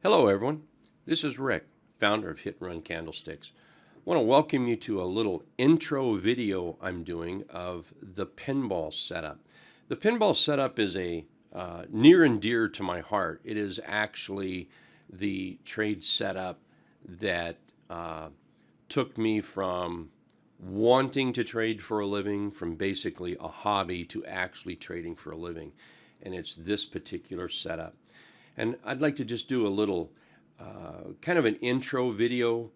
Hello everyone, this is Rick, founder of Hit and Run Candlesticks. I want to welcome you to a little intro video I'm doing of the pinball setup. The pinball setup is a near and dear to my heart. It is actually the trade setup that took me from wanting to trade for a living, from basically a hobby to actually trading for a living. And it's this particular setup. And I'd like to just do a little kind of an intro video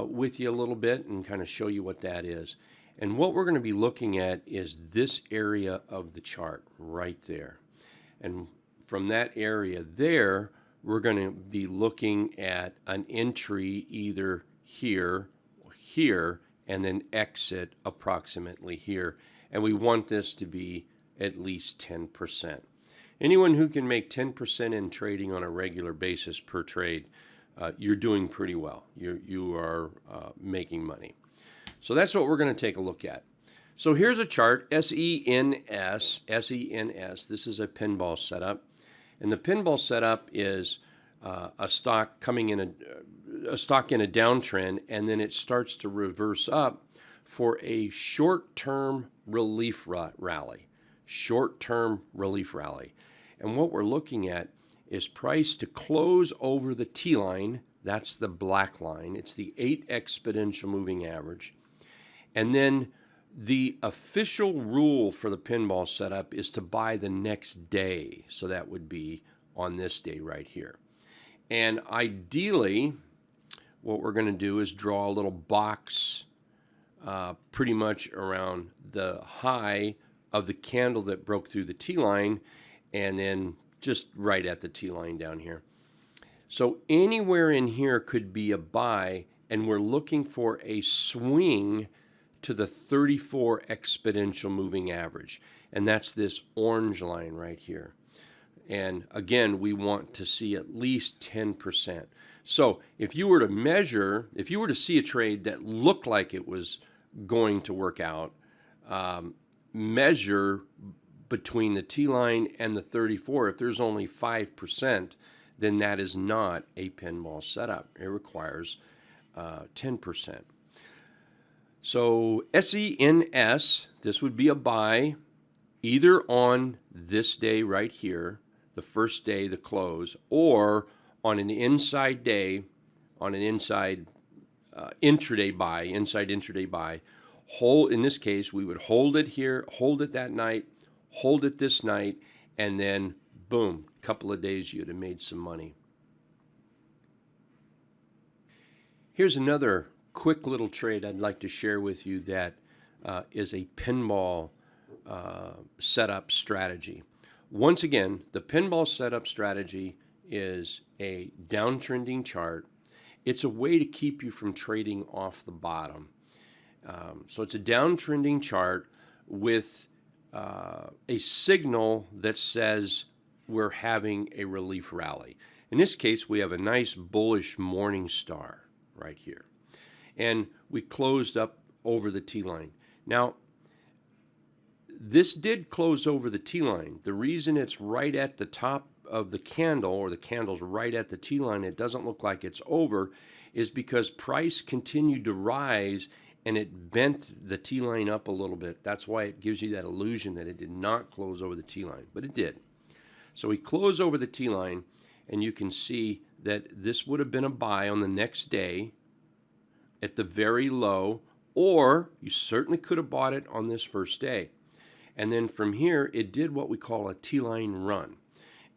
with you a little bit and kind of show you what that is. And what we're going to be looking at is this area of the chart right there. And from that area there, we're going to be looking at an entry either here or here, and then exit approximately here. And we want this to be at least 10%. Anyone who can make 10% in trading on a regular basis per trade, you're doing pretty well. You are making money. So that's what we're going to take a look at. So here's a chart, SENS. This is a pinball setup. And the pinball setup is a stock coming in a downtrend, and then it starts to reverse up for a short-term relief rally. Short-term relief rally. And what we're looking at is price to close over the T line. That's the black line. It's the 8 exponential moving average. And then the official rule for the pinball setup is to buy the next day. So that would be on this day right here. And ideally, what we're going to do is draw a little box pretty much around the high of the candle that broke through the T line, and then just right at the T line down here. So anywhere in here could be a buy, and we're looking for a swing to the 34 exponential moving average, and that's this orange line right here. And again, we want to see at least 10%. So if you were to measure, if you were to see a trade that looked like it was going to work out, measure between the T line and the 34. If there's only 5%, then that is not a pinball setup. It requires 10%. So SENS, this would be a buy either on this day right here, the first day, the close, or on an inside day, on an inside intraday buy, in this case, we would hold it here, hold it that night, hold it this night, and then boom, couple of days you'd have made some money. Here's another quick little trade I'd like to share with you that is a pinball setup strategy. Once again, the pinball setup strategy is a downtrending chart. It's a way to keep you from trading off the bottom. So it's a downtrending chart with a signal that says we're having a relief rally. In this case, we have a nice bullish morning star right here. And we closed up over the T line. Now, this did close over the T line. The reason it's right at the top of the candle, or the candle's right at the T line, it doesn't look like it's over, is because price continued to rise and it bent the T line up a little bit. That's why it gives you that illusion that it did not close over the T line, but it did. So we close over the T line, and you can see that this would have been a buy on the next day at the very low, or you certainly could have bought it on this first day. And then from here, it did what we call a T line run.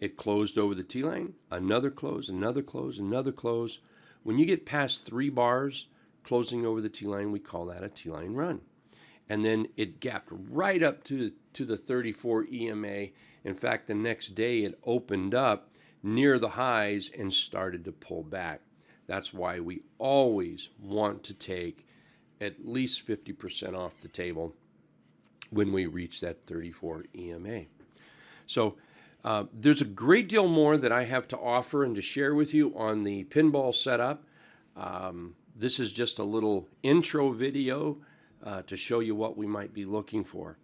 It closed over the T line, another close, another close, another close. When you get past 3 bars, closing over the T line, we call that a T line run. And then it gapped right up to the 34 EMA. In fact, the next day it opened up near the highs and started to pull back. That's why we always want to take at least 50% off the table when we reach that 34 EMA. So there's a great deal more that I have to offer and to share with you on the pinball setup. This is just a little intro video to show you what we might be looking for.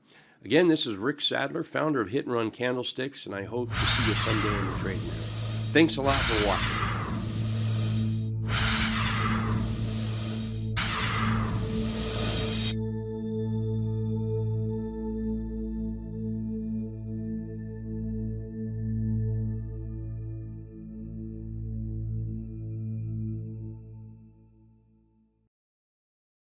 Again, this is Rick Sadler, founder of Hit and Run Candlesticks, and I hope to see you someday in the trading room. Thanks a lot for watching.